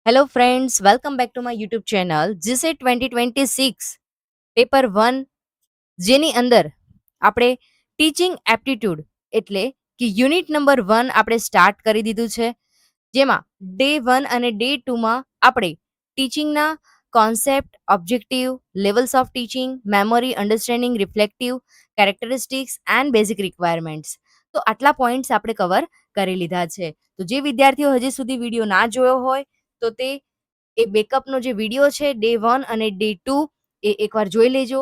Hello, friends. Welcome back to my YouTube channel. GSET 2026 paper 1 જેની અંદર આપણે teaching aptitude એટલે કે યુનિટ નંબર 1 આપણે સ્ટાર્ટ કરી દીધું છે. જેમાં ડે 1 અને ડે 2માં આપણે ટીચિંગના concept, objective, levels of teaching, memory, understanding, reflective, characteristics and basic requirements. તો આટલા પોઈન્ટ્સ આપણે કવર કરી લીધા છે. તો જે વિદ્યાર્થીઓ હજી સુધી વિડીયો ના જોયો હોય તો તે એ બેકઅપનો જે વિડીયો છે ડે 1 અને ડે 2 એ એકવાર જોઈ લેજો.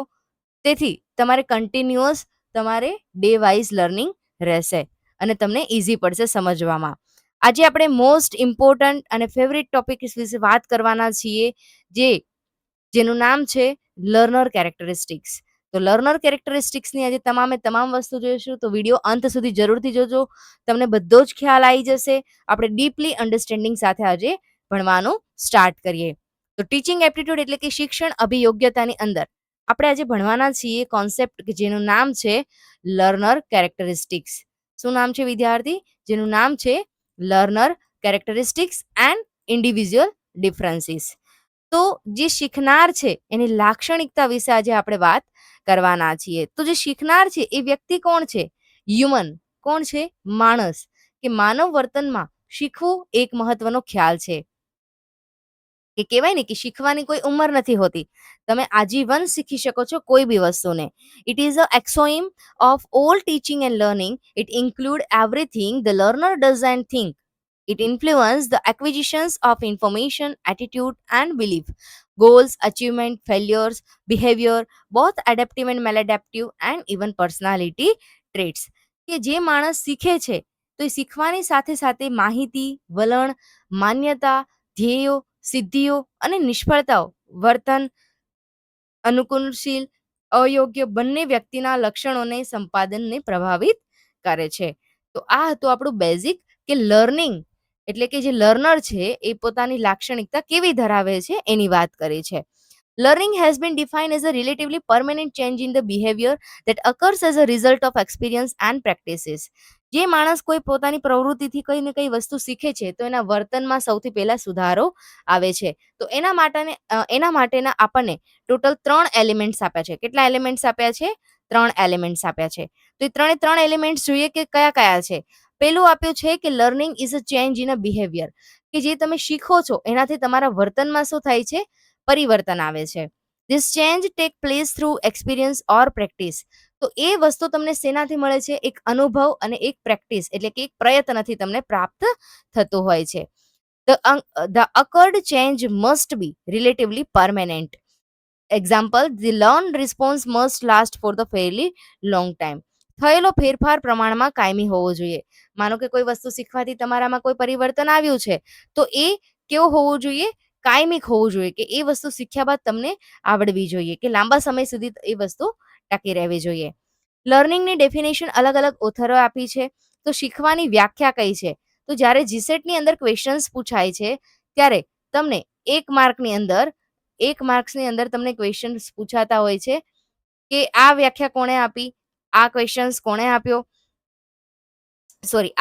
તેથી તમારે કન્ટિન્યુઅસ તમારે ડે વાઇઝ લર્નિંગ રહેશે અને તમને ઇઝી પડશે સમજવામાં. આજે આપણે મોસ્ટ ઇમ્પોર્ટન્ટ અને ફેવરિટ ટોપિક વિશે વાત કરવાના છીએ, જેનું નામ છે લર્નર કેરેક્ટરિસ્ટિક્સ. તો લર્નર કેરેક્ટરિસ્ટિક્સની આજે તમામે તમામ વસ્તુ જોઈશું, તો વિડીયો અંત સુધી જરૂરથી જોજો. તમને બધો જ ખ્યાલ આવી જશે. આપણે ડીપલી અન્ડરસ્ટેન્ડિંગ સાથે આજે ભણવાનું સ્ટાર્ટ કરીએ. તો ટીચિંગ એપ્ટિટ્યૂડ એટલે કે શિક્ષણ અભિયોગ્યતાની અંદર આપણે આજે ભણવાના છીએ કોન્સેપ્ટ કે જેનું નામ છે લર્નર કેરેક્ટરિસ્ટિક્સ. શું નામ છે વિદ્યાર્થી? જેનું નામ છે learner characteristics and individual differences. તો જે શીખનાર છે એની લાક્ષણિકતા વિશે આજે આપણે વાત કરવાના છીએ. તો જે શીખનાર છે એ વ્યક્તિ કોણ છે? હ્યુમન. કોણ છે? માણસ. કે માનવ વર્તનમાં શીખવું એક મહત્વનો ખ્યાલ છે. કે કહેવાય ને કે શીખવાની કોઈ ઉંમર નથી હોતી. તમે આજીવન શીખી શકો છો કોઈ બી વસ્તુને. It is a axiom of all teaching and learning. It include everything the learner does and think. It influences the acquisitions of information, attitude, and belief, goals, achievement, failures, behavior, both adaptive and maladaptive, and even personality traits. કે જે માણસ શીખે છે તો એ શીખવાની સાથે સાથે માહિતી, વલણ, માન્યતા, ધ્યેયો, સિદ્ધિઓ અને નિષ્ફળતાઓ, વર્તન, અનુકૂલશીલ, અયોગ્ય બંને વ્યક્તિના લક્ષણોને સંપાદનને પ્રભાવિત કરે છે. તો આ હતું આપણું બેઝિક કે લર્નિંગ એટલે કે જે લર્નર છે એ પોતાની લાક્ષણિકતા કેવી ધરાવે છે એની વાત કરી છે. Learning has been defined as a relatively permanent change in the behavior that occurs as a result of experience and practices. જે માણસ કોઈ પોતાની પ્રવૃત્તિથી કઈ ને કઈ વસ્તુ શીખે છે તો એના વર્તનમાં સૌથી પહેલા સુધારો આવે છે. તો એના માટેના આપણને ટોટલ 3 એલિમેન્ટ્સ આપ્યા છે. કેટલા એલિમેન્ટ્સ આપ્યા છે? 3 એલિમેન્ટ્સ આપ્યા છે. તો એ 3 એલિમેન્ટ્સ જોઈએ કે કયા કયા છે. પેલું આપ્યું છે કે learning is a change in a behaviour. કે જે તમે શીખો છો એનાથી તમારા વર્તનમાં શું થાય છે? પરિવર્તન આવે છે. This change take place through experience or practice. તો એ વસ્તુ તમને શેનાથી મળે છે? એક અનુભવ અને એક પ્રેક્ટિસ એટલે કે એક પ્રયત્નથી તમને પ્રાપ્ત થતું હોય છે. The occurred change must be relatively permanent. Example, the learn response must last for the ફેરલી long time. થયેલો ફેરફાર પ્રમાણમાં કાયમી હોવો જોઈએ. માનો કે કોઈ વસ્તુ શીખવાથી તમારામાં કોઈ પરિવર્તન આવ્યું છે તો એ કેવું હોવું જોઈએ? કાયમિક હોવું જોઈએ. કે એ વસ્તુ શીખ્યા બાદ તમને આવડવી જોઈએ, કે લાંબા સમય સુધી એ વસ્તુ ટકી રહેવી જોઈએ. લર્નિંગની ડેફિનેશન અલગ અલગ ઓથરો આપી છે. તો શીખવાની વ્યાખ્યા કઈ છે? તો જ્યારે જીસેટની અંદર ક્વેશ્ચન્સ પૂછાય છે ત્યારે તમને 1 માર્ક્સની અંદર તમને ક્વેશ્ચન્સ પૂછાતા હોય છે કે આ વ્યાખ્યા કોણે આપી, આ ક્વેશ્ચન્સ કોણે આપ્યો,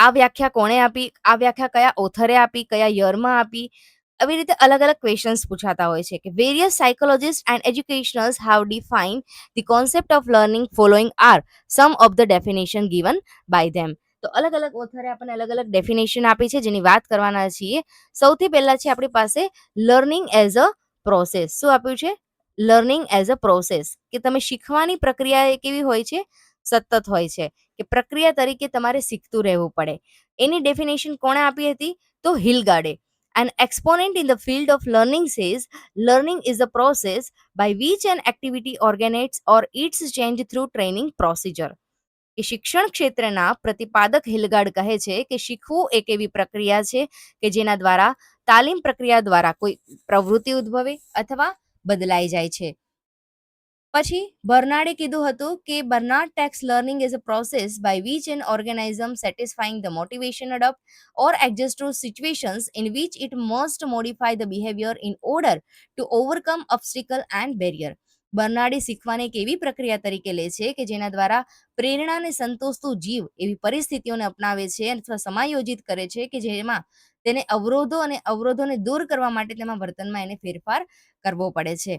આ વ્યાખ્યા કોણે આપી, આ વ્યાખ્યા કયા ઓથરે આપી, કયા યરમાં આપી. આવી રીતે અલગ અલગ ક્વેશ્ચન્સ પૂછાતા હોય છે. કે various psychologists and educationals have defined the concept of learning following are some of the definition given by them. તો અલગ અલગ ઓથરે આપણને અલગ અલગ ડેફિનેશન આપી છે જેની વાત કરવાના છીએ. સૌથી પહેલા છે આપણી પાસે લર્નિંગ એઝ અ પ્રોસેસ. શું આપ્યું છે? લર્નિંગ એઝ અ પ્રોસેસ. કે તમે શીખવાની પ્રક્રિયા એ કેવી હોય છે? સતત હોય છે. કે પ્રક્રિયા તરીકે તમારે શીખતું રહેવું પડે. એની ડેફિનેશન કોણે આપી હતી? તો હિલગાર્ડે. An exponent in the field of learning says learning is a process by which an activity originates or its change through training procedure. કે શિક્ષણ ક્ષેત્રના પ્રતિપાદક હિલગાર્ડ કહે છે કે શીખવું એક એવી પ્રક્રિયા છે કે જેના દ્વારા તાલીમ પ્રક્રિયા દ્વારા કોઈ પ્રવૃત્તિ ઉદ્ભવે અથવા બદલાઈ જાય છે. પછી બર્નાર્ડે કીધું હતું કે Bernard takes learning is a process by which an organism satisfying the motivation adapt or adjust to situations in which it must modify the behaviour in order to overcome obstacle and barrier. બર્નાર્ડે શીખવાને એક એવી પ્રક્રિયા તરીકે લે છે કે જેના દ્વારા પ્રેરણાને સંતોષતું જીવ એવી પરિસ્થિતિઓને અપનાવે છે અથવા સમાયોજિત કરે છે કે જેમાં તેને અવરોધોને દૂર કરવા માટે તેમાં વર્તનમાં એને ફેરફાર કરવો પડે છે.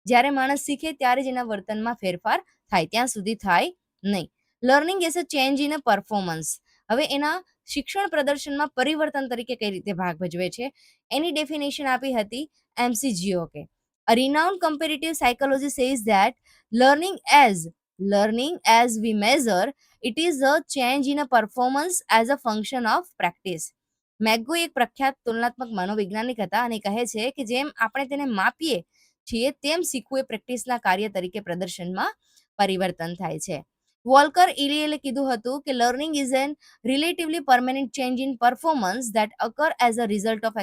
જ્યારે માણસ શીખે ત્યારે જ એના વર્તનમાં ફેરફાર થાય, ત્યાં સુધી થાય નહીં. Learning as a change in a performance. હવે એના શિક્ષણ પ્રદર્શનમાં પરિવર્તન તરીકે કઈ રીતે ભાગ ભજવે છે એની ડેફિનેશન આપી હતી McGeoch. A renowned comparative psychology says that learning as we measure it is a change in a performance as a function of practice. મેગો એક પ્રખ્યાત તુલનાત્મક મનોવૈજ્ઞાનિક હતા અને કહે છે કે જેમ આપણે તેને માપીએ છીએ તેમ શીખવું એ પ્રેક્ટિસના કાર્ય તરીકે પ્રદર્શનમાં પરિવર્તન થાય છે. વોલ્કર ઇલિયલે કીધું હતું કે learning is an relatively permanent change in performance that occur as a result of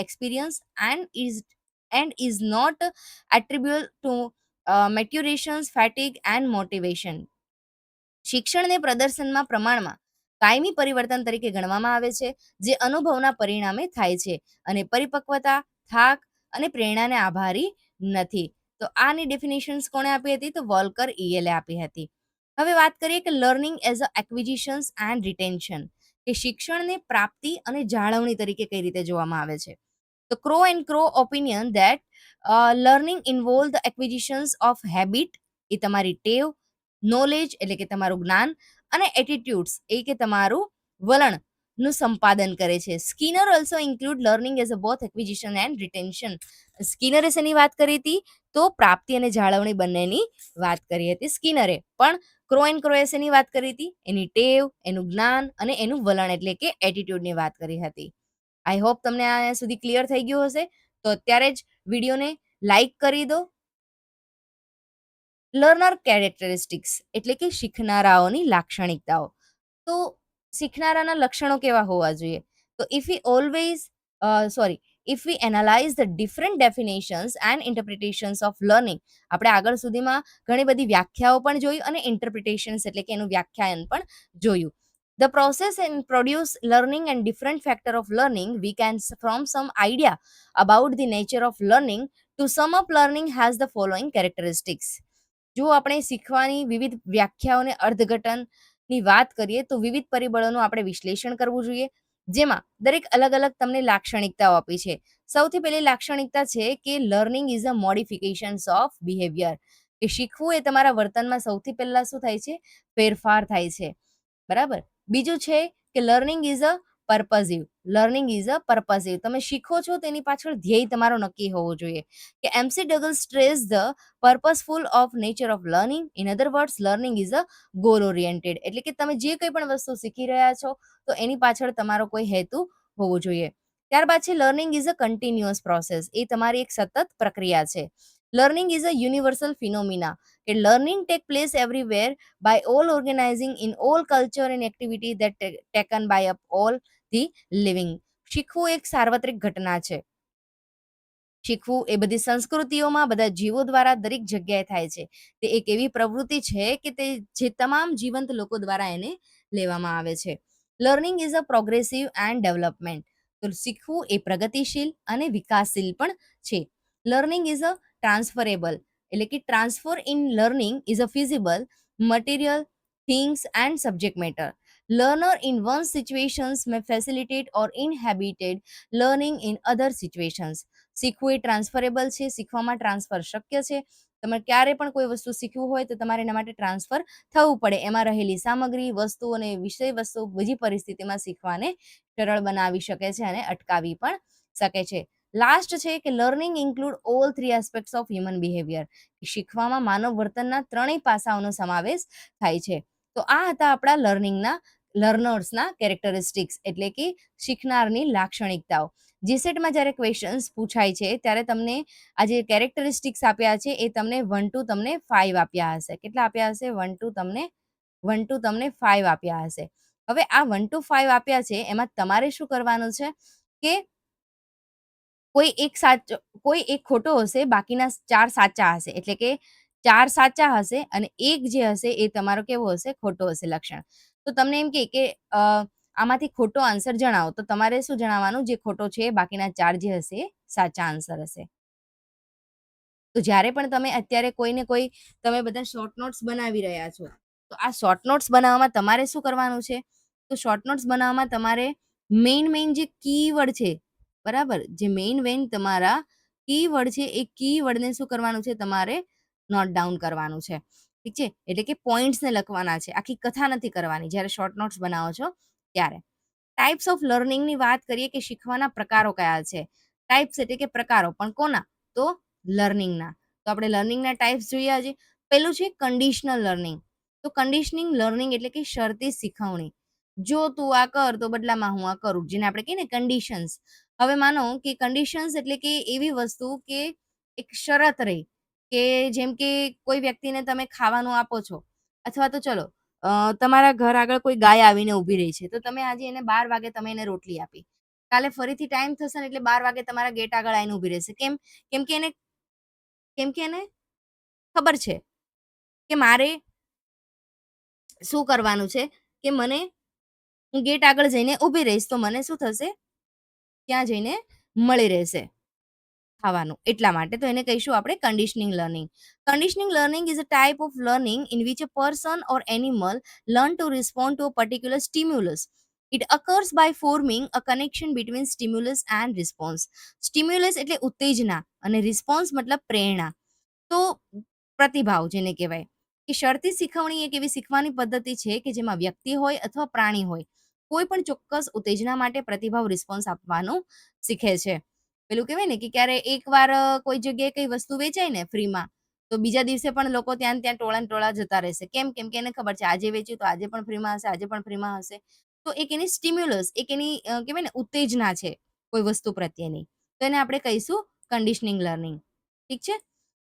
experience and is not attributable to maturations, fatigue and motivation. શિક્ષણને પ્રદર્શનમાં પ્રમાણમાં કાયમી પરિવર્તન તરીકે ગણવામાં આવે છે જે અનુભવના પરિણામે થાય છે અને પરિપક્વતા, થાક અને પ્રેરણાને આભારી નથી. તો આની ડેફિનેશન્સ કોણે આપી હતી? તો વોલ્કર ઇએલે આપી હતી. હવે વાત કરીએ કે learning as a acquisitions and retention, કે શિક્ષણને પ્રાપ્તિ અને જાળવણી તરીકે કઈ રીતે જોવામાં આવે છે. તો Crow and Crow opinion that learning involve the acquisitions of habit, એ તમારી ટેવ, નોલેજ એટલે કે તમારું જ્ઞાન, અને એટીટ્યુડ્સ એ કે તમારું વલણ નું સંપાદન કરે છે. Skinner also include learning as a both acquisition and retention. સ્કિનરે શેની વાત કરી હતી? તો પ્રાપ્તિ અને જાળવણી બંનેની વાત કરી હતી સ્કિનરે. પણ ક્રો એન્ડ ક્રોએ શેની વાત કરી હતી? એની ટેવ, એનું જ્ઞાન અને એનું વલણ એટલે કે એટીટ્યુડની વાત કરી હતી. આઈ હોપ તમને આ સુધી ક્લિયર થઈ ગયું હશે. તો અત્યારે જ વિડીયોને લાઈક કરી દો. લર્નર કેરેક્ટરિસ્ટિક્સ એટલે કે શીખનારાઓની લાક્ષણિકતાઓ. તો શીખનારાના લક્ષણો કેવા હોવા જોઈએ? તો if we analyse the different definitions and interpretations of learning, આપણે આગળ સુધીમાં ઘણી બધી વ્યાખ્યાઓ પણ જોઈ અને ઇન્ટરપ્રિટેશન્સ એટલે કે એનું વ્યાખ્યાયન પણ જોયું. The process and produce learning and different factor of learning, we can from some idea about the nature of learning. To sum up, learning has the following characteristics. જો આપણે શીખવાની વિવિધ વ્યાખ્યાઓને અર્થઘટનની વાત કરીએ તો વિવિધ પરિબળોનું આપણે વિશ્લેષણ કરવું જોઈએ, જેમાં દરેક અલગ અલગ તમને લાક્ષણિકતાઓ આપી છે. સૌથી પહેલી લાક્ષણિકતા છે કે learning is a modifications of behaviour, કે શીખવું એ તમારા વર્તનમાં સૌથી પહેલા શું થાય છે? ફેરફાર થાય છે. બરાબર. બીજું છે કે learning is a purposive. Learning is a purposive, તમે શીખો છો તેની પાછળ ધ્યેય તમારો નક્કી હોવો જોઈએ. કે MC Douglas stress the purposeful of nature of learning. In other words, learning is a goal oriented, એટલે કે તમે જે કંઈ પણ વસ્તુ શીખી રહ્યા છો તો એની પાછળ તમારો કોઈ હેતુ હોવો જોઈએ. ત્યારબાદ છે learning is a continuous process, એ તમારી એક સતત પ્રક્રિયા છે. Learning is a universal phenomena, કે learning take place everywhere by all organizing in all culture and activity that taken by up all the living. શીખવું એક સાર્વત્રિક ઘટના છે. શીખવું એ બધી સંસ્કૃતિઓમાં બધા જીવો દ્વારા દરેક જગ્યાએ થાય છે. તે એક એવી પ્રવૃત્તિ છે કે તે જે તમામ જીવંત લોકો દ્વારા એને લેવામાં આવે છે. Learning is a progressive and development, તો શીખવું એ પ્રગતિશીલ અને વિકાસશીલ પણ છે. લર્નિંગ ઇઝ અ ટ્રાન્સફરેબલ, એટલે કે transfer in learning is a feasible material, things and subject matter. Learner in one situations may facilitate or inhibited learning in other situations. શીખવું એ ટ્રાન્સફરેબલ છે, શીખવામાં ટ્રાન્સફર શક્ય છે. તમે ક્યારે પણ કોઈ વસ્તુ શીખવું હોય તો તમારે એના માટે ટ્રાન્સફર થવું પડે. એમાં રહેલી સામગ્રી, વસ્તુ અને વિષય વસ્તુ બીજી પરિસ્થિતિમાં શીખવાને સરળ બનાવી શકે છે અને અટકાવી પણ શકે છે. લાસ્ટ છે કે learning include all three aspects of human behaviour. શીખવામાં માનવ વર્તનના ત્રણેય પાસાઓનો સમાવેશ થાય છે. તો આ હતા આપણા લર્નર્સના કેરેક્ટરિસ્ટિક્સ એટલે કે શીખનારની લાક્ષણિકતાઓ. જીસેટમાં જ્યારે ક્વેશ્ચન્સ પૂછાય છે ત્યારે તમને આ જે કેરેક્ટરિસ્ટિક્સ આપ્યા છે એ તમને 1 to તમને 5 આપ્યા હશે. કેટલા આપ્યા હશે? 1 to તમને 5 આપ્યા હશે. હવે આ 1 to 5 આપ્યા છે એમાં તમારે શું કરવાનું છે કે કોઈ એક ખોટો હશે, બાકીના 4 સાચા હશે. એટલે કે 4 સાચા હશે અને એક જે હશે એ તમારો કેવો હશે? ખોટો હશે લક્ષણ. તો તમને એમ કે આમાંથી ખોટો આન્સર જણાવો, તો તમારે શું જણાવવાનું? જે ખોટો છે બાકીના 4 જે હશે એ સાચા આન્સર હશે. તો જ્યારે પણ તમે અત્યારે કોઈને કોઈ તમે બધા શોર્ટ નોટ્સ બનાવી રહ્યા છો, તો આ શોર્ટ નોટ્સ બનાવવામાં તમારે શું કરવાનું છે? તો શોર્ટ નોટ્સ બનાવવામાં તમારે મેઇન જે કીવર્ડ છે, બરાબર, જે મેઇન તમારા કીવર્ડ છે એ કીવર્ડને શું કરવાનું છે તમારે નોટ ડાઉન કરવાનું છે. ઠીક છે, એટલે કે પોઈન્ટ્સને લખવાના છે, આખી કથા નથી કરવાની જ્યારે શોર્ટ નોટ્સ બનાવો છો ત્યારે. ટાઈપ્સ ઓફ લર્નિંગની વાત કરીએ કે શીખવાના પ્રકારો કયા છે. ટાઈપ્સ એટલે કે પ્રકારો, પણ કોના? તો લર્નિંગના. તો આપણે લર્નિંગના ટાઈપ્સ જોઈએ આજે. પહેલું છે કન્ડિશનલ લર્નિંગ. તો કન્ડિશનિંગ લર્નિંગ એટલે કે શરતી શીખવણી. જો તું આ કર તો બદલામાં હું આ કરું, જેને આપણે કહીએ ને કન્ડિશન્સ. હવે માનો કે કન્ડિશન્સ એટલે કે એવી વસ્તુ કે એક શરત રહી કે જેમ કે કોઈ વ્યક્તિને તમે ખાવાનું આપો છો, અથવા તો ચલો તમારા ઘર આગળ કોઈ ગાય આવીને ઊભી રહી છે, તો તમે આજે એને 12 વાગે તમે એને રોટલી આપી. કાલે ફરીથી ટાઈમ થશે ને એટલે 12 વાગે તમારા ગેટ આગળ આવીને ઊભી રહેશે. કેમ? કેમ કે એને કેમ કે એને ખબર છે કે મારે શું કરવાનું છે, કે મને હું ગેટ આગળ જઈને ઊભી રહીશ તો મને શું થશે? ત્યાં જઈને મળી રહેશે ખાવાનું. એટલા માટે તો એને કહીશું આપણે conditioning learning. Conditioning learning is a type of learning in which a person or animal learn to respond to a particular stimulus. It occurs by forming a connection between stimulus and response. Stimulus એટલે ઉત્તેજના અને response મતલબ પ્રેરણા. તો પ્રતિભાવ જેને કહેવાય, કે શરતી શીખવણી એક એવી શીખવાની પદ્ધતિ છે કે જેમાં વ્યક્તિ હોય અથવા પ્રાણી હોય, કોઈ પણ ચોક્કસ ઉત્તેજના માટે પ્રતિભાવ રિસ્પોન્સ આપવાનું શીખે છે. પેલું કહેવાય ને કે ક્યારે એકવાર કોઈ જગ્યાએ કઈ વસ્તુ વેચાય ને ફ્રીમાં, તો બીજા દિવસે પણ લોકો ત્યાં ને ત્યાં ટોળા ને ટોળા જતા રહેશે. કેમ? કેમ કે એને ખબર છે આજે વેચ્યું તો આજે પણ ફ્રીમાં હશે, આજે પણ ફ્રીમાં હશે. તો એક એની સ્ટિમ્યુલસ, એક એની કહેવાય ને ઉત્તેજના છે કોઈ વસ્તુ પ્રત્યેની. તો એને આપણે કહીશું કન્ડિશનિંગ લર્નિંગ. ઠીક છે?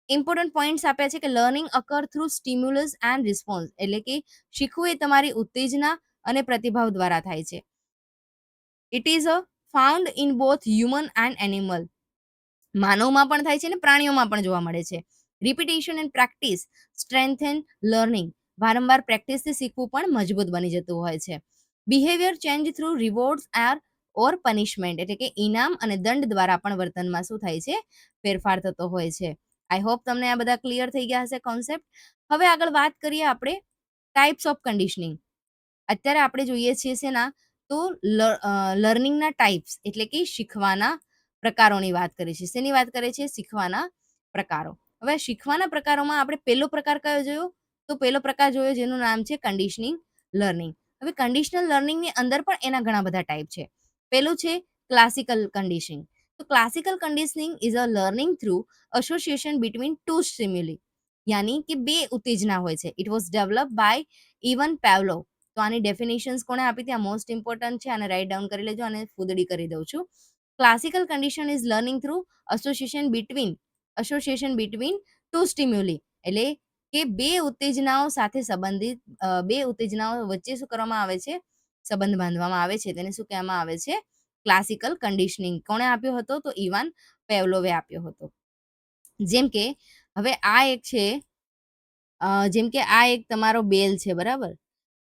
ઇમ્પોર્ટન્ટ પોઈન્ટ્સ આપ્યા છે કે learning અકર through stimulus and response, એટલે કે શીખવું એ તમારી ઉત્તેજના અને પ્રતિભાવ દ્વારા થાય છે. It is a found in both human and animal. માનવમાં પણ થાય છે અને પ્રાણીઓમાં પણ જોવા મળે છે. Repetition and practice strengthen learning. વારંવાર પ્રેક્ટિસથી શીખવું પણ મજબૂત બની જતું હોય છે. Behaviour change through rewards or punishment, એટલે કે ઇનામ અને દંડ દ્વારા પણ વર્તનમાં શું થાય છે? ફેરફાર થતો હોય છે. આઈ હોપ તમને આ બધા ક્લિયર થઈ ગયા હશે કોન્સેપ્ટ. હવે આગળ વાત કરીએ આપણે ટાઈપ્સ ઓફ કન્ડિશનિંગ. અત્યારે આપણે જોઈએ છીએ શેના? તો લર્નિંગના ટાઈપ્સ એટલે કે શીખવાના પ્રકારોની વાત કરીએ છીએ. શેની વાત કરીએ છીએ? શીખવાના પ્રકારો. હવે શીખવાના પ્રકારોમાં આપણે પહેલો પ્રકાર કયો જોયો? તો પહેલો પ્રકાર જોયો જેનું નામ છે કન્ડિશનિંગ લર્નિંગ. હવે કન્ડિશનલ લર્નિંગની અંદર પણ એના ઘણા બધા ટાઈપ છે. પહેલું છે ક્લાસિકલ કન્ડિશનિંગ. તો classical conditioning is a learning through association between two stimuli, યાની કે બે ઉત્તેજના હોય છે. It was develop by even Pavlov. તો આની ડેફિનેશન્સ કોણે આપી હતી? આ મોસ્ટ ઇમ્પોર્ટન્ટ છે, આને રાઇટ ડાઉન કરી લેજો અને ફૂદડી કરી દઉં છું. Classical condition is learning through association between two stimuli, એટલે કે બે ઉત્તેજનાઓ સાથે સંબંધિત, બે ઉત્તેજનાઓ વચ્ચે શું કરવામાં આવે છે? સંબંધ બાંધવામાં આવે છે. તેને શું કહેવામાં આવે છે? Classical conditioning. કોણે આપ્યો હતો? તો ઇવાન પેવલોવે આપ્યો હતો. જેમ કે હવે આ એક છે, જેમ કે આ એક તમારો બેલ છે, બરાબર.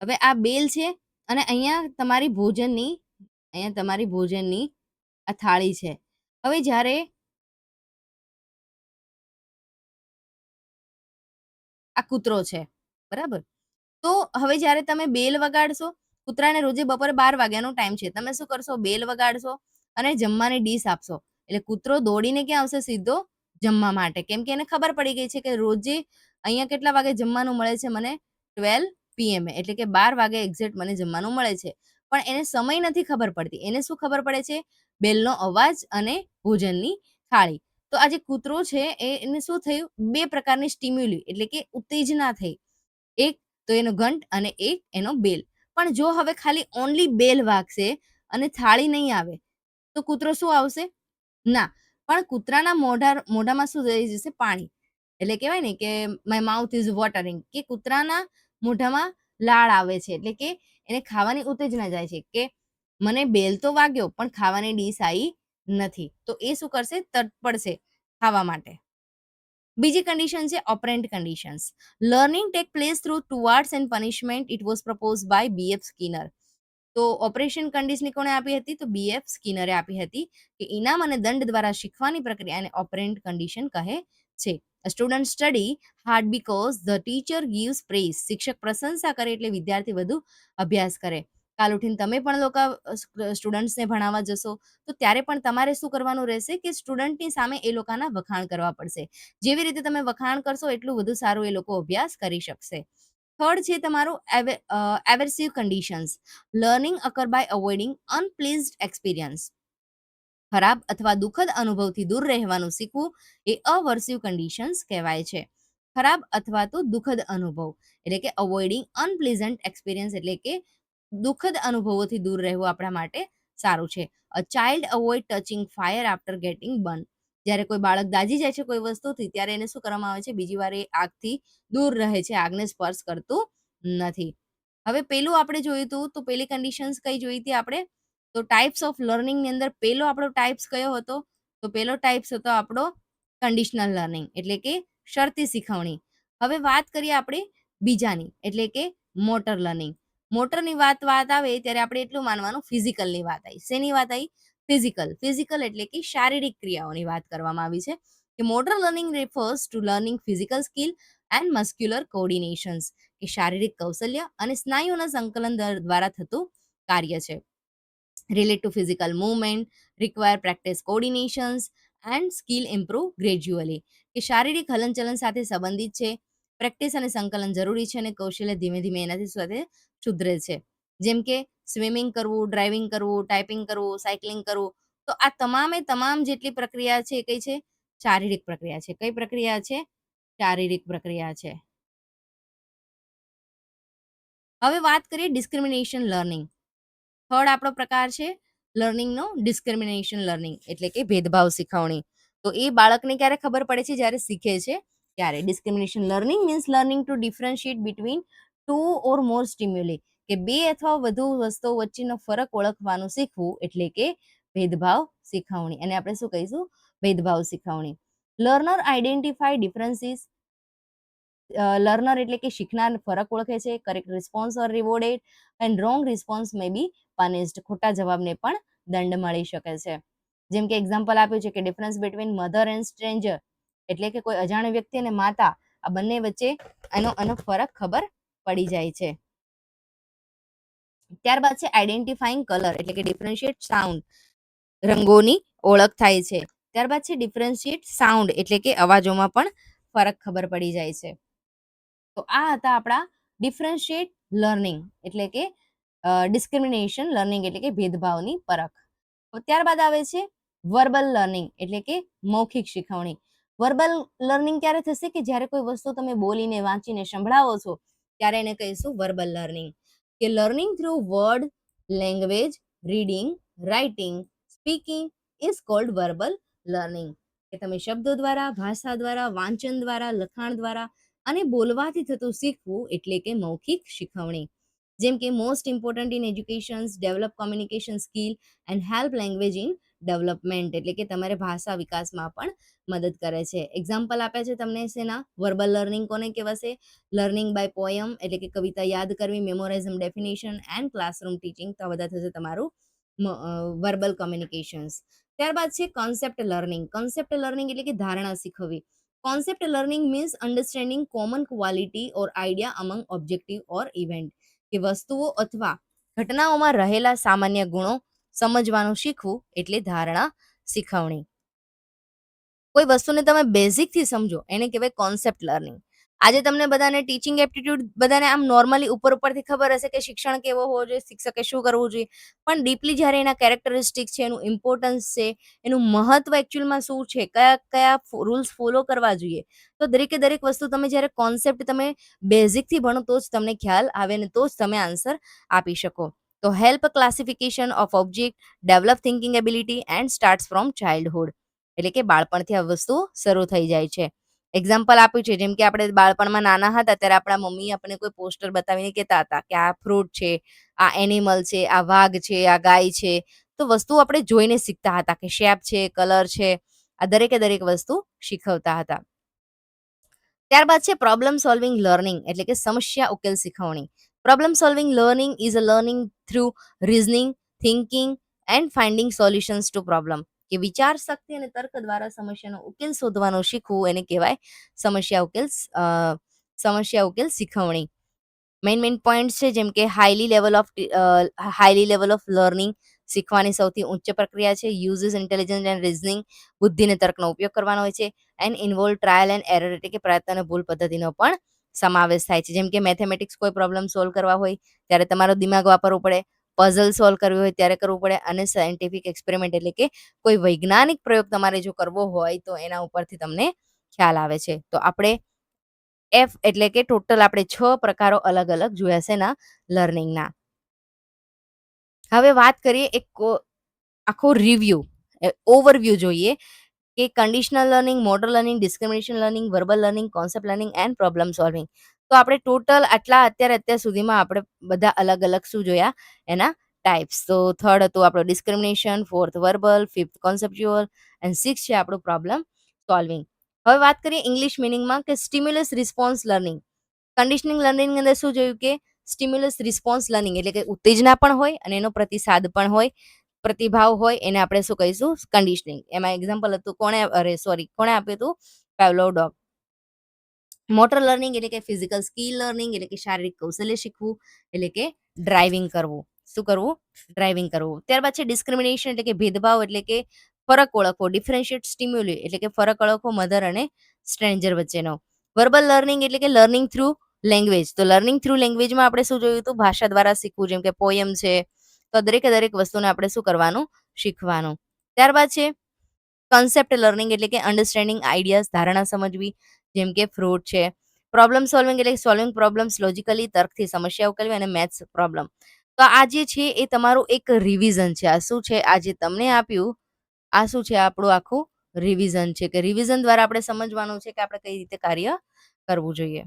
હવે આ બેલ છે અને અહીંયા તમારી ભોજનની આ થાળી છે. હવે જ્યારે આ કૂતરો છે, બરાબર. તો હવે જ્યારે તમે બેલ વગાડશો, કૂતરાને રોજે બપોરે 12 વાગ્યાનો ટાઈમ છે. તમે શું કરશો? બેલ વગાડશો અને જમવાની ડીશ આપશો. એટલે કૂતરો દોડીને ક્યાં આવશે? સીધો જમવા માટે. કેમ કે એને ખબર પડી ગઈ છે કે રોજે અહીંયા કેટલા વાગે જમવાનું મળે છે મને? 12 PM, એટલે કે 12 વાગે એક્ઝેક્ટ મને જમવાનું મળે છે. પણ એને સમય નથી ખબર પડતી. એને શું ખબર પડે છે? બેલનો અવાજ અને ભોજનની થાળી. તો આ જે કૂતરો છે એને શું થયું? બે પ્રકારની સ્ટિમ્યુલી, એટલે કે ઉત્તેજના થઈ. એક તો એનો ઘંટ અને એક એનો બેલ. પણ જો હવે ખાલી ઓન્લી બેલ વાગશે અને થાળી નહીં આવે, તો કૂતરો શું આવશે? ના. પણ કૂતરાના મોઢામાં શું થઈ જશે? પાણી. એટલે કહેવાય ને કે માય માઉથ ઇઝ વોટરિંગ, કે કૂતરાના મોઢામાં લાળ આવે છે. એટલે કે એને ખાવાની ઉત્તેજના જાય છે કે મને બેલ તો વાગ્યો પણ ખાવાની ડીશ આવી નથી. તો એ શું કરશે? તડપડશે ખાવા માટે. બીજી કન્ડિશન છે operant conditions. Learning take place through towards and punishment. It was propose by BF Skinner. તો ઓપરેશન કન્ડિશનિંગ કોણે આપી હતી? તો BF સ્કિનરે આપી હતી કે ઇનામ અને દંડ દ્વારા શીખવાની પ્રક્રિયાને ઓપરેન્ટ કન્ડિશન કહે છે. Student study hard because the teacher gives praise. શિક્ષક પ્રશંસા કરે એટલે વિદ્યાર્થી વધુ અભ્યાસ કરે. કાલ ઉઠીને તમે પણ લોકો સ્ટુડન્ટ્સને ભણાવવા જશો તો ત્યારે પણ તમારે શું કરવાનું રહેશે કે સ્ટુડન્ટની સામે એ લોકોના વખાણ કરવા પડશે. જેવી રીતે તમે વખાણ કરશો એટલું વધુ સારું એ લોકો અભ્યાસ કરી શકશે. થર્ડ છે તમારું aversive conditions. Learning occur by avoiding unpleased experience. ખરાબ અથવા દુઃખદ અનુભવથી દૂર રહેવાનું શીખવું એ અવર્સિવ કન્ડિશન્સ કહેવાય છે. ખરાબ અથવા તો દુઃખદ અનુભવ એટલે કે અવોઇડિંગ અનપ્લીઝન્ટ એક્સપિરિયન્સ એટલે કે દુઃખદ અનુભવોથી દૂર રહેવું આપણા માટે સારું છે. A child avoid touching fire after getting burn. જ્યારે કોઈ બાળક દાજી જાય છે કોઈ વસ્તુથી ત્યારે એને શું કરવામાં આવે છે, બીજી વાર એ આગથી દૂર રહે છે, આગને સ્પર્શ કરતું નથી. હવે પેલું આપણે જોયું હતું તો પેલી કન્ડિશન્સ કઈ જોઈ હતી આપણે, તો ટાઈપ્સ ઓફ લર્નિંગની અંદર પેલો આપણો ટાઈપ્સ કયો હતો, તો પેલો ટાઈપ્સ હતો આપણો કન્ડિશનલ લર્નિંગ એટલે કે શરતી શીખવણી. હવે વાત કરીએ આપણે બીજાની એટલે કે મોટર લર્નિંગ. મોટરની વાત આવે ત્યારે આપણે એટલું માનવાનું ફિઝિકલની વાત આવી. શેની વાત આવી? ફિઝિકલ. ફિઝિકલ એટલે કે શારીરિક ક્રિયાઓની વાત કરવામાં આવી છે કે motor learning refers to learning physical skill and muscular coordinations, કે શારીરિક કૌશલ્ય અને સ્નાયુઓના સંકલન દ્વારા થતું કાર્ય છે. Relate to physical movement, require practice coordinations and skill improve gradually, કે શારીરિક હલનચલન સાથે સંબંધિત છે, પ્રેક્ટિસ અને સંકલન જરૂરી છે અને કૌશલ્ય ધીમે ધીમે એનાથી સાથે સુધરે છે. જેમ કે સ્વિમિંગ કરવું, ડ્રાઇવિંગ કરવું, ટાઈપિંગ કરવું, સાયકલિંગ કરવું, તો આ તમામે તમામ જેટલી પ્રક્રિયા છે એ કઈ છે? શારીરિક પ્રક્રિયા છે. કઈ પ્રક્રિયા છે? શારીરિક પ્રક્રિયા છે. હવે વાત કરીએ ડિસ્ક્રિમિનેશન લર્નિંગ. થર્ડ આપણો પ્રકાર છે લર્નિંગનો ડિસ્ક્રિમિનેશન લર્નિંગ એટલે કે ભેદભાવ શીખવણી. તો એ બાળકને ક્યારે ખબર પડે છે? જ્યારે શીખે છે ત્યારે. Discrimination learning means learning to differentiate between two or more stimuli, કે બે અથવા વધુ વસ્તુઓ વચ્ચેનો ફરક ઓળખવાનું શીખવું એટલે કે ભેદભાવ શીખવણી. અને આપણે શું કહીશું? ભેદભાવ શીખવણી. Learner identify differences. લર્નર એટલે કે શીખનાર ફરક ઓળખે છે. Correct response or rewarded and wrong response may be punished. ખોટા જવાબને પણ દંડ મળી શકે છે. જેમ કે એક્ઝામ્પલ આપ્યું છે કે difference between mother and stranger એટલે કે કોઈ અજાણ્યો વ્યક્તિ અને માતા, આ બંને વચ્ચે એનો ફરક ખબર પડી જાય છે. ત્યારબાદ છે આઈડેન્ટિફાઈંગ કલર એટલે કે ડિફરન્શિએટ સાઉન્ડ. રંગોની ઓળખ થાય છે. ત્યારબાદ છે ડિફરન્શિએટ સાઉન્ડ એટલે કે અવાજોમાં પણ ફરક ખબર પડી જાય છે. તો આ હતા આપણા ડિફરન્શિએટ લર્નિંગ એટલે કે ડિસ્ક્રિમિનેશન લર્નિંગ એટલે કે ભેદભાવની પરખ. ત્યારબાદ આવે છે વર્બલ લર્નિંગ એટલે કે મૌખિક શીખવણી. વર્બલ લર્નિંગ ક્યારે થશે? કે જ્યારે કોઈ વસ્તુ તમે બોલીને, વાંચીને સંભળાવો છો ત્યારે એને કહીશું વર્બલ લર્નિંગ. કે learning through word, language, reading, writing, speaking is called verbal learning. કે તમે શબ્દો દ્વારા, ભાષા દ્વારા, વાંચન દ્વારા, લખાણ દ્વારા અને બોલવાથી થતું શીખવું એટલે કે મૌખિક શીખવણી. જેમ કે most important in education, develop communication skill and help language in development એટલે કે તમારે ભાષા વિકાસમાં પણ મદદ કરે છે. એક્ઝામ્પલ આપ્યા છે તમને શેના? વર્બલ લર્નિંગ કોને કહેવાશે? લર્નિંગ બાય પોયમ એટલે કે કવિતા યાદ કરવી, મેમોરાઇઝમ ડેફિનેશન એન્ડ ક્લાસરૂમ ટીચિંગ. તો આ બધા થશે તમારું વર્બલ કોમ્યુનિકેશન્સ. ત્યારબાદ છે કોન્સેપ્ટ લર્નિંગ. કોન્સેપ્ટ લર્નિંગ એટલે કે ધારણા શીખવવી. Concept learning means understanding common quality or idea among objective or event, કે વસ્તુઓ અથવા ઘટનાઓમાં રહેલા સામાન્ય ગુણો સમજવાનું શીખવું એટલે ધારણા શીખવણી. કોઈ વસ્તુને તમે બેઝિકથી સમજો એને કહેવાય કોન્સેપ્ટ લર્નિંગ. આજે તમને બધાને ટીચિંગ એપ્ટિટ્યુડ બધાને આમ નોર્મલી ઉપરથી ખબર હશે કે શિક્ષણ કેવો હોવો જોઈએ, શિક્ષકે શું કરવું જોઈએ, પણ ડીપલી જ્યારે એના કેરેક્ટરિસ્ટિક છે, એનું ઇમ્પોર્ટન્સ છે, એનું મહત્વ એકચ્યુઅલમાં શું છે, કયા કયા રૂલ્સ ફોલો કરવા જોઈએ, તો દરેકે દરેક વસ્તુ તમે જ્યારે કોન્સેપ્ટ તમે બેઝિકથી ભણો તો જ તમને ખ્યાલ આવે ને તો જ તમે આન્સર આપી શકો. તો help classification of object, develop thinking ability and starts from childhood એટલે કે બાળપણથી આ વસ્તુ શરૂ થઈ જાય છે. એક્ઝામ્પલ આપ્યું છે જેમ કે આપણે બાળપણમાં નાના હતા ત્યારે આપણા મમ્મી આપણને કોઈ પોસ્ટર બતાવીને કહેતા હતા કે આ ફ્રૂટ છે, આ એનિમલ છે, આ વાઘ છે, આ ગાય છે. તો વસ્તુ આપણે જોઈને શીખતા હતા કે શેપ છે, કલર છે, આ દરેકે દરેક વસ્તુ શીખવતા હતા. ત્યારબાદ છે પ્રોબ્લેમ સોલ્વિંગ લર્નિંગ એટલે કે સમસ્યા ઉકેલ શીખવણી. Problem solving learning is a learning through reasoning, thinking and finding solutions to problem, કે વિચાર શક્તિ અને તર્ક દ્વારા સમસ્યાનો ઉકેલ શોધવાનું શીખવું એને કહેવાય સમસ્યા ઉકેલ શીખવણી. મેઇન પોઈન્ટ્સ છે જેમ કે હાઈલી લેવલ ઓફ લર્નિંગ, શીખવાની સૌથી ઉચ્ચ પ્રક્રિયા છે. યુઝિસ ઇન્ટેલિજન્સ એન્ડ રિઝનિંગ, બુદ્ધિ અને તર્કનો ઉપયોગ કરવાનો હોય છે. And involve trial and error એટલે કે પ્રયત્ન અને ભૂલ પદ્ધતિનો પણ સમાવેશ થાય છે. જેમ કે મેથેમેટિક્સ કોઈ પ્રોબ્લેમ સોલ્વ કરવા હોય ત્યારે તમારો દિમાગ વાપરવું પડે, પઝલ સોલ્વ કરવી હોય ત્યારે કરવું પડે, અને સાયન્ટિફિક એક્સપેરિમેન્ટ એટલે કે કોઈ વૈજ્ઞાનિક પ્રયોગ તમારે જો કરવો હોય તો એના ઉપરથી તમને ખ્યાલ આવે છે. તો આપણે એટલે કે ટોટલ આપણે 6 પ્રકારો અલગ અલગ જોયા છે ના લર્નિંગના. હવે વાત કરીએ આખો રિવ્યુ, ઓવરવ્યુ જોઈએ કે conditional learning, model learning, discrimination learning, verbal learning, concept learning and problem solving. તો આપણે ટોટલ અત્યાર સુધીમાં આપણે બધા અલગ અલગ શું જોયા એના ટાઈપ્સ. તો થર્ડ હતું આપણું discrimination, fourth verbal, fifth conceptual and six છે આપણું પ્રોબ્લેમ સોલ્વિંગ. હવે વાત કરીએ ઇંગ્લિશ મિનિંગમાં કે સ્ટિમ્યુલસ રિસ્પોન્સ લર્નિંગ. કન્ડિશનિંગ લર્નિંગની અંદર શું જોયું કે સ્ટિમ્યુલસ રિસ્પોન્સ લર્નિંગ એટલે કે ઉત્તેજના પણ હોય અને એનો પ્રતિસાદ પણ હોય, પ્રતિભાવ હોય, એને આપણે શું કહીશું કન્ડિશનિંગ. એમાં એક્ઝામ્પલ હતું કોણે આપ્યું હતું? પેવલોવ ડોગ. મોટર લર્નિંગ એટલે કે ફિઝિકલ સ્કિલ લર્નિંગ એટલે કે શારીરિક કૌશલ્ય શીખવું, એટલે કે ડ્રાઇવિંગ કરવું. શું કરવું? ડ્રાઇવિંગ કરવું. ત્યારબાદ છે ડિસ્ક્રિમિનેશન એટલે કે ભેદભાવ એટલે કે ફરક ઓળખવો. ડિફરન્શિએટ સ્ટિમ્યુલી એટલે કે ફરક ઓળખવો મધર અને સ્ટ્રેન્જર વચ્ચેનો. વર્બલ લર્નિંગ એટલે કે લર્નિંગ થ્રુ લેંગ્વેજ. તો લર્નિંગ થ્રુ લેંગ્વેજમાં આપણે શું જોયું હતું? ભાષા દ્વારા શીખવું, જેમ કે પોયમ છે. તો દરેક વસ્તુને આપણે શું કરવાનું? શીખવાનું. ત્યારબાદ છે કન્સેપ્ટ લર્નિંગ એટલે કે અન્ડરસ્ટેન્ડિંગ આઈડિયાઝ, ધારણા સમજવી, જેમ કે ફ્રૂટ છે. પ્રોબ્લેમ સોલ્વિંગ એટલે સોલ્વિંગ પ્રોબ્લેમ્સ લોજિકલી, તર્કથી સમસ્યા ઉકેલવી, અને મેથ્સ પ્રોબ્લેમ. તો આ જે છે એ તમારું એક રિવિઝન છે. આ શું છે? આ જે તમને આપ્યું આ શું છે? આપણું આખું રિવિઝન છે કે રિવિઝન દ્વારા આપણે સમજવાનું છે કે આપણે કઈ રીતે કાર્ય કરવું જોઈએ.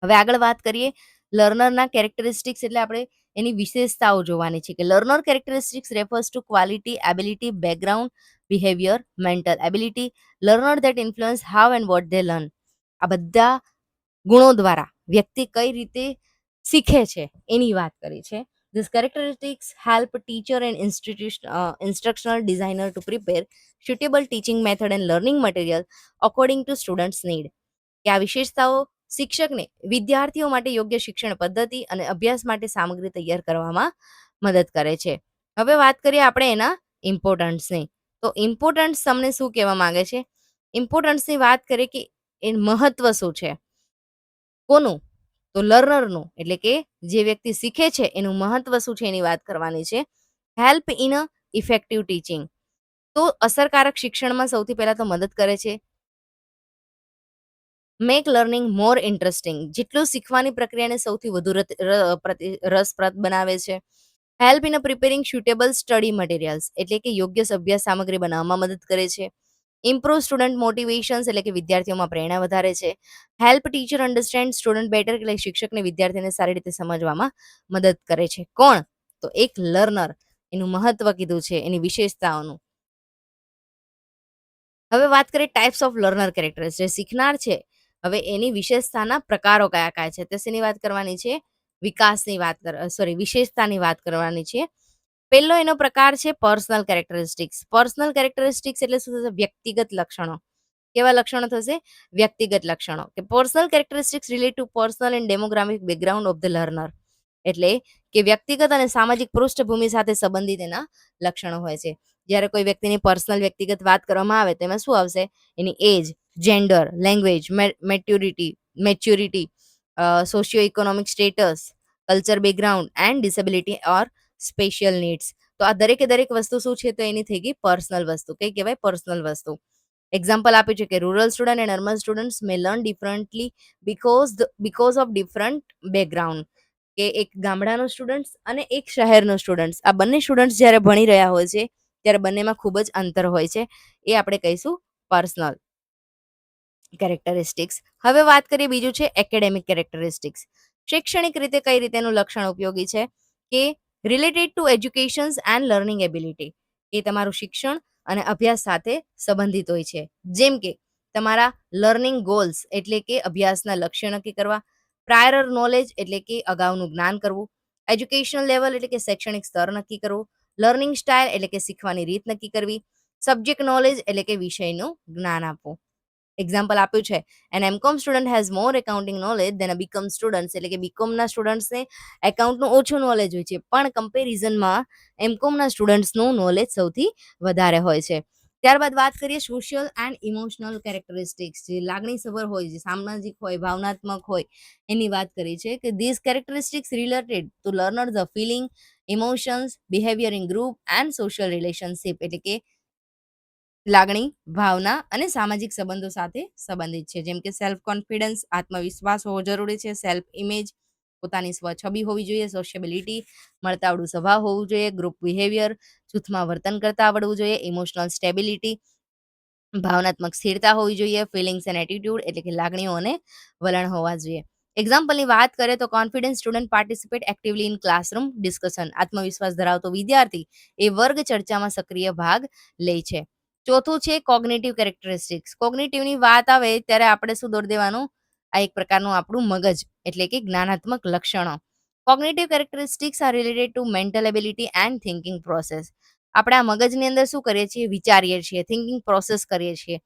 હવે આગળ વાત કરીએ લર્નરના કેરેક્ટરિસ્ટિક્સ એટલે આપણે એની વિશેષતાઓ જોવાની છે કે learner characteristics refers to quality, ability, background, behaviour, mental ability, learner that influence how and what they learn. આ બધા ગુણો દ્વારા વ્યક્તિ કઈ રીતે શીખે છે એની વાત કરી છે. These characteristics help teacher and instructional designer to prepare suitable teaching method and learning material according to students' need. કે આ વિશેષતાઓ શિક્ષકને વિદ્યાર્થીઓ માટે યોગ્ય શિક્ષણ પદ્ધતિ અને અભ્યાસ માટે સામગ્રી તૈયાર કરવામાં મદદ કરે છે. હવે વાત કરીએ આપણે એના ઇમ્પોર્ટન્સની. તો ઇમ્પોર્ટન્સ તમને શું કહેવા માંગે છે? ઇમ્પોર્ટન્સની વાત કરીએ કે એ મહત્વ શું છે? કોનું? તો લર્નરનું એટલે કે જે વ્યક્તિ શીખે છે એનું મહત્વ શું છે એની વાત કરવાની છે. Help in a effective teaching. તો અસરકારક શિક્ષણમાં સૌથી પહેલા તો મદદ કરે છે. મેક લર્નિંગ મોર ઇન્ટરેસ્ટિંગ. જેટલું શીખવાની પ્રક્રિયાને સૌથી વધુ રસપ્રદ બનાવે છે. Help in a preparing suitable study materials એટલે કે યોગ્ય અભ્યાસ સામગ્રી બનાવવામાં મદદ કરે છે. ઇમ્પ્રૂવ સ્ટુડન્ટ મોટિવેશન્સ એટલે કે વિદ્યાર્થીઓમાં પ્રેરણા વધારે છે. Help teacher understand student better એટલે શિક્ષકને વિદ્યાર્થીને સારી રીતે સમજવામાં મદદ કરે છે. કોણ? તો એક લર્નર. એનું મહત્વ કીધું છે, એની વિશેષતાઓનું. હવે વાત કરીએ ટાઈપ્સ ઓફ લર્નર કેરેક્ટર્સ. જે શીખનાર છે હવે એની વિશેષતાના પ્રકારો કયા કયા છે તેની વાત કરવાની છે. વિશેષતાની વાત કરવાની છે. પહેલો એનો પ્રકાર છે પર્સનલ કેરેક્ટરિસ્ટિક્સ. પર્સનલ કેરેક્ટરિસ્ટિક્સ એટલે શું થશે? વ્યક્તિગત લક્ષણો. કેવા લક્ષણો થશે? વ્યક્તિગત લક્ષણો. કે personal characteristics relate to personal and demographic background of the learner. એટલે કે વ્યક્તિગત અને સામાજિક પૃષ્ઠભૂમિ સાથે સંબંધિત એના લક્ષણો હોય છે. જ્યારે કોઈ વ્યક્તિની પર્સનલ વ્યક્તિગત વાત કરવામાં આવે તેમાં શું આવશે? એની age, gender, language, maturity, socio economic status, culture background and disability or special needs. તો આ દરેક વસ્તુ શું છે? તો એની થઈ ગઈ પર્સનલ વસ્તુ. કઈ કહેવાય? પર્સનલ વસ્તુ. એક્ઝામ્પલ આપ્યું છે કે rural student and urban students May learn differently because of different background. કે એક ગામડાનો સ્ટુડન્ટ અને એક શહેરનો સ્ટુડન્ટ, આ બંને સ્ટુડન્ટ્સ જ્યારે ભણી રહ્યા હોય છે ત્યારે બંનેમાં ખૂબ જ અંતર હોય છે. એ આપણે કહીશું પર્સનલ કેરેક્ટરિસ્ટિક્સ. હવે વાત કરીએ બીજું છે એકેડેમિક કેરેક્ટરિસ્ટિક્સ. શૈક્ષણિક રીતે કઈ રીતેનું લક્ષણ ઉપયોગી છે કે related to education and learning ability. એ તમારું શિક્ષણ અને અભ્યાસ સાથે સંબંધિત હોય છે. જેમ કે તમારા લર્નિંગ ગોલ્સ એટલે કે અભ્યાસના લક્ષ્ય નક્કી કરવા, પ્રાયર નોલેજ એટલે કે અગાઉનું જ્ઞાન કરવું, એજ્યુકેશન લેવલ એટલે કે શૈક્ષણિક સ્તર નક્કી કરવું, લર્નિંગ સ્ટાઇલ એટલે કે શીખવાની રીત નક્કી કરવી, સબ્જેક્ટ નોલેજ એટલે કે વિષયનું જ્ઞાન આપવું. એક્ઝામ્પલ આપ્યું છે, an MCom student has more accounting knowledge than a BCom student, એટલે કે બીકોમના સ્ટુડન્ટ્સને એકાઉન્ટનું ઓછું નોલેજ હોય છે, પણ કમ્પેરિઝનમાં એમકોમના સ્ટુડન્ટ્સનું નોલેજ સૌથી વધારે હોય છે. ત્યારબાદ વાત કરીએ સોશિયલ એન્ડ ઇમોશનલ કેરેક્ટરિસ્ટિક્સ, જે લાગણીસભર હોય, જે સામાજિક હોય, ભાવનાત્મક હોય, એની વાત કરી છે કે these characteristics related to learner the feeling, emotions, behaviour in group and social relationship, એટલે કે લાગણી, ભાવના અને સામાજિક સંબંધો સાથે સંબંધિત છે. જેમ કે સેલ્ફ કોન્ફિડન્સ, આત્મવિશ્વાસ હોવો જરૂરી છે. સેલ્ફ ઇમેજ, પોતાની સ્વછબી હોવી જોઈએ. સોશિયબિલિટી, મળતાવડું સ્વભાવ હોવું જોઈએ. ગ્રુપ બિહેવિયર, જૂથમાં વર્તન કરતા આવડવું જોઈએ. ઇમોશનલ સ્ટેબિલિટી, ભાવનાત્મક સ્થિરતા હોવી જોઈએ. ફિલિંગ્સ એન્ડ એટીટ્યુડ, એટલે કે લાગણીઓ અને વલણ હોવા જોઈએ. એક્ઝામ્પલની વાત કરીએ તો confidence student participate actively in classroom discussion, આત્મવિશ્વાસ ધરાવતો વિદ્યાર્થી એ વર્ગ ચર્ચામાં સક્રિય ભાગ લે છે. ચોથું છે કોગ્નિટિવ કેરેક્ટરિસ્ટિક્સ. કોગ્નિટિવની વાત આવે ત્યારે આપણે શું દોરી દેવાનું? આ એક પ્રકારનું આપણું મગજ, એટલે કે જ્ઞાનાત્મક લક્ષણો. Cognitive characteristics R related to mental ability and thinking process. આપણે આ મગજની અંદર શું કરીએ છીએ? વિચારીએ છીએ, થિંકિંગ પ્રોસેસ કરીએ છીએ,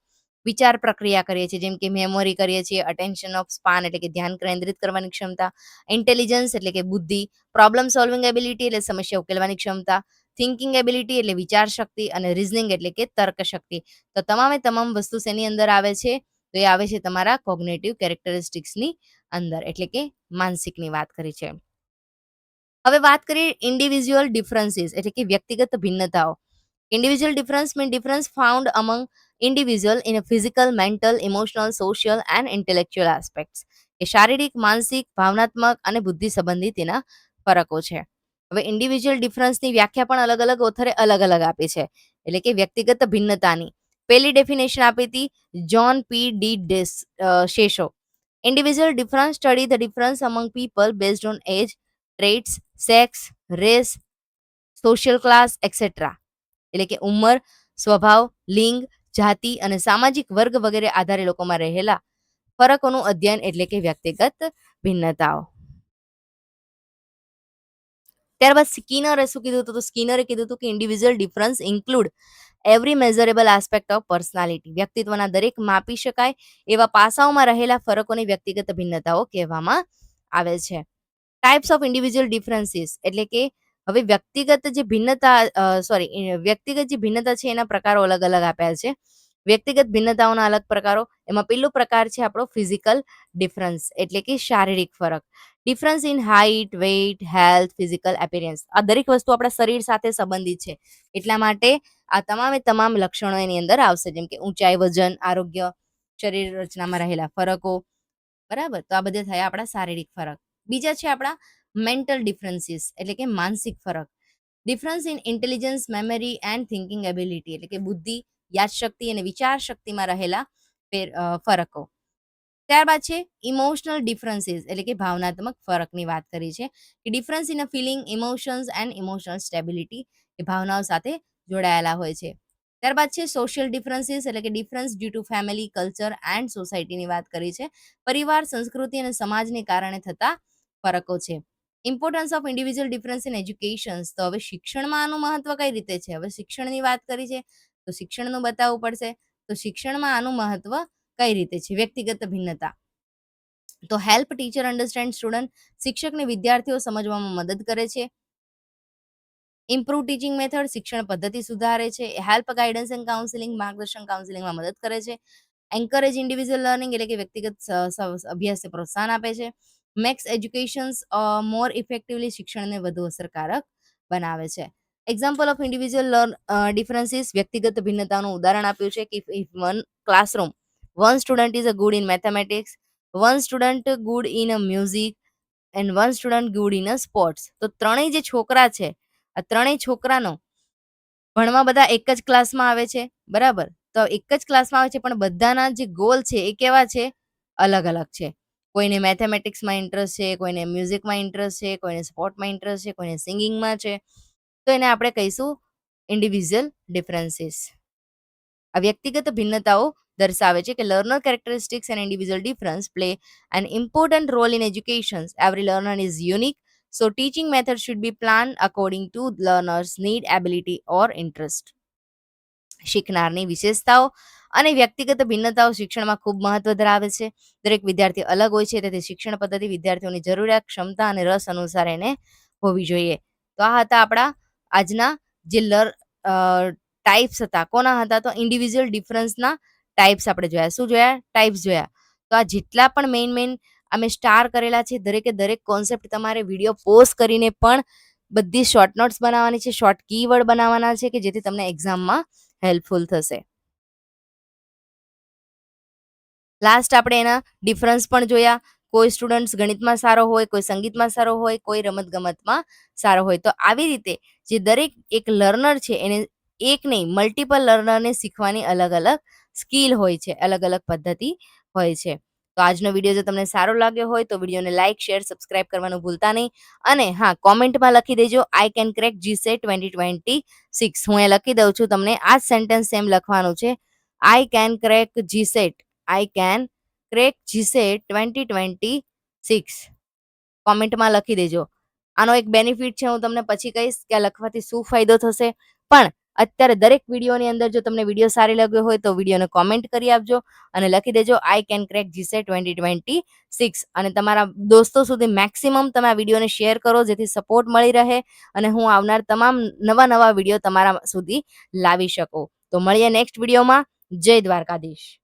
વિચાર પ્રક્રિયા કરીએ છીએ, જેમ કે મેમોરી કરીએ છીએ, અટેન્શન ઓફ સ્પાન, એટલે કે ધ્યાન કેન્દ્રિત કરવાની ક્ષમતા, ઇન્ટેલિજન્સ એટલે કે બુદ્ધિ, પ્રોબ્લેમ સોલ્વિંગ એબિલિટી એટલે સમસ્યા ઉકેલવાની ક્ષમતા, થિંકિંગ એબિલિટી એટલે વિચાર શક્તિ, અને રીઝનિંગ એટલે કે તર્ક શક્તિ. તો તમામે તમામ વસ્તુ શેની અંદર આવે છે? તો એ આવે છે તમારા કોગ્નેટિવ કેરેક્ટરિસ્ટિક્સની અંદર, એટલે કે માનસિકની વાત કરી છે. હવે વાત કરીએ ઇન્ડિવિજ્યુઅલ ડિફરન્સીસ, એટલે કે વ્યક્તિગત ભિન્નતાઓ. Individual difference mean difference found among individual in a physical, mental, emotional, social and intellectual aspects. એ શારીરિક, માનસિક, ભાવનાત્મક અને બુદ્ધિ સંબંધિત એના ફરકો છે. હવે ઇન્ડિવિજ્યુઅલ ડિફરન્સની વ્યાખ્યા પણ અલગ અલગ ઓથરે અલગ અલગ આપી છે, એટલે કે વ્યક્તિગત ભિન્નતાની. પહેલી ડેફિનેશન આપી હતી જ્હોન પી ડી શેશો. Individual difference study the difference among people based on age, traits, sex, race, social class etcetera, એટલે કે ઉંમર, સ્વભાવ, લિંગ, જાતિ અને સામાજિક વર્ગ વગેરે આધારે લોકોમાં રહેલા ફરકોનું અધ્યયન, એટલે કે વ્યક્તિગત ભિન્નતાઓ. ત્યારબાદ સ્કિનરે શું કીધું હતું? તો સ્કિનરે કીધું હતું કે individual difference include every measurable aspect of personality. વ્યક્તિત્વના દરેક માપી શકાય એવા પાસાઓમાં રહેલા ફરકોની વ્યક્તિગત ભિન્નતાઓ કહેવામાં આવે છે. ટાઈપ્સ ઓફ ઇન્ડિવિજ્યુઅલ ડિફરન્સીસ, એટલે કે હવે વ્યક્તિગત જે ભિન્નતા વ્યક્તિગત જે ભિન્નતા છે એના પ્રકારો અલગ અલગ આપ્યા છે. વ્યક્તિગત ભિન્નતાઓના અલગ પ્રકારો, એમાં પહેલો પ્રકાર છે આપણો ફિઝિકલ ડિફરન્સ, એટલે કે શારીરિક ફરક. Difference in height, weight, health, physical appearance. આ દરેક વસ્તુ આપણા શરીર સાથે સંબંધિત છે, એટલા માટે આ તમામે તમામ લક્ષણો એની અંદર આવશે, જેમ કે ઊંચાઈ, વજન, આરોગ્ય, શરીર રચનામાં રહેલા ફરકો. બરાબર, તો આ બધે થયા આપણા શારીરિક ફરક. બીજા છે આપણા મેન્ટલ ડિફરન્સીસ, એટલે કે માનસિક ફરક. Difference in intelligence, memory and thinking ability, એટલે કે બુદ્ધિ, યાદશક્તિ અને વિચાર શક્તિમાં રહેલા ફરકો. ત્યારબાદ છે ઇમોશનલ ડિફરન્સીસ, એટલે કે ભાવનાત્મક ફરકની વાત કરી છે કે difference in a feeling, emotions and emotional stability, એ ભાવનાઓ સાથે જોડાયેલા હોય છે. ત્યારબાદ છે સોશિયલ ડિફરન્સીસ, એટલે કે difference due to family, culture and સોસાયટીની વાત કરી છે. પરિવાર, સંસ્કૃતિ અને સમાજને કારણે થતા ફરકો છે. Importance of individual difference in education. તો હવે શિક્ષણમાં આનું મહત્વ કઈ રીતે છે? હવે શિક્ષણની વાત કરી છે તો શિક્ષણનું બતાવવું પડશે. તો શિક્ષણમાં આનું મહત્વ કઈ રીતે છે? વ્યક્તિગત ભિન્નતા. તો હેલ્પ ટીચર અન્ડરસ્ટેન્ડ સ્ટુડન્ટ. શિક્ષકને વિદ્યાર્થીઓ સમજવામાં મદદ કરે છે. Improve teaching method. શિક્ષણ પદ્ધતિ સુધારે છે. Help guidance and counselling. માર્ગદર્શન કાઉન્સિલિંગમાં મદદ કરે છે. એન્કરેજ ઇન્ડિવિજ્યુઅલ લર્નિંગ, એટલે કે વ્યક્તિગત અભ્યાસને પ્રોત્સાહન આપે છે. મેક્સ એજ્યુકેશન્સ મોર ઇફેક્ટિવલી. શિક્ષણને વધુ અસરકારક બનાવે છે. Example of individual differences. વ્યક્તિગત ભિન્નતાનું ઉદાહરણ આપ્યું છે કે if one classroom, one student is a good in mathematics, one student good in a music and one student good in a sports. તો ત્રણેય જે છોકરા છે, આ ત્રણેય છોકરાનો ભણવા બધા એક જ ક્લાસમાં આવે છે, બરાબર? તો એક જ ક્લાસમાં આવે છે, પણ બધાના જે ગોલ છે એ કેવા છે? અલગ અલગ છે. કોઈને મેથેમેટિક્સમાં ઇન્ટરેસ્ટ છે, કોઈને મ્યુઝિકમાં ઇન્ટરેસ્ટ છે, કોઈને સ્પોર્ટમાં ઇન્ટરેસ્ટ છે, કોઈને સિંગિંગમાં છે. તો એને આપણે કહીશું ઇન્ડિવિજ્યુઅલ ડિફરન્સીસ. આ વ્યક્તિગત ભિન્નતાઓ દર્શાવે છે કે learner characteristics and individual difference play an important role in education. Every learner is unique, so teaching method should be planned according to learner's need, ability or interest. શીખનારની વિશેષતાઓ અને વ્યક્તિગત ભિન્નતાઓ શિક્ષણમાં ખૂબ મહત્વ ધરાવે છે. દરેક વિદ્યાર્થી અલગ હોય છે, તેથી શિક્ષણ પદ્ધતિ વિદ્યાર્થીઓની જરૂરિયાત, ક્ષમતા અને રસ અનુસાર એને હોવી જોઈએ. તો આ હતા આપણા આજના જે ટાઈપ્સ હતા. કોના હતા? તો ઇન્ડિવિજ્યુઅલ ડિફરન્સના ટાઈપ્સ આપણે જોયા. શું જોયા? ટાઈપ્સ જોયા. તો આ જેટલા પણ મેઇન અમે સ્ટાર કરેલા છે, દરેકે દરેક કોન્સેપ્ટ તમારે વિડીયો પોઝ કરીને પણ બધી શોર્ટ નોટ્સ બનાવવાની છે, શોર્ટ કીવર્ડ બનાવવાના છે, કે જેથી તમને એક્ઝામમાં હેલ્પફુલ થશે. લાસ્ટ આપણે એના ડિફરન્સ પણ જોયા. કોઈ સ્ટુડન્ટ્સ ગણિતમાં સારો હોય, કોઈ સંગીતમાં સારો હોય, કોઈ રમત-ગમતમાં સારો હોય. તો આવી રીતે જે દરેક એક લર્નર છે એને એક નહીં મલ્ટિપલ લર્નરને શીખવાની અલગ-અલગ સ્કિલ હોય છે, અલગ-અલગ પદ્ધતિ હોય છે. તો આજનો વિડીયો જો તમને સારો લાગ્યો હોય તો વિડીયોને લાઇક, શેર, સબસ્ક્રાઇબ કરવાનું ભૂલતા નહીં. અને હા, કોમેન્ટમાં લખી દેજો આઈ કેન ક્રેક જીસેટ 2026. હું એ લખી દઉં છું તમને. આ જ સેન્ટેન્સ સેમ લખવાનું છે. I can crack GSET. I can crack GSET 2026. કોમેન્ટમાં લખી દેજો. આનો એક બેનિફિટ છે, હું તમને પછી કહીશ કે આ લખવાથી શું ફાયદો થશે. પણ અત્યારે દરેક વિડીયોની અંદર જો તમને વિડીયો સારી લાગ્યો હોય તો વિડીયોને કોમેન્ટ કરી આપજો અને લખી દેજો આઈ કેન ક્રેક જીસેટ 2026. અને તમારા દોસ્તો સુધી મેક્સિમમ તમે આ વિડીયોને શેર કરો, જેથી સપોર્ટ મળી રહે અને હું આવનાર તમામ નવા વિડીયો તમારા સુધી લાવી શકું. તો મળીએ નેક્સ્ટ વિડીયોમાં. જય દ્વારકાધીશ.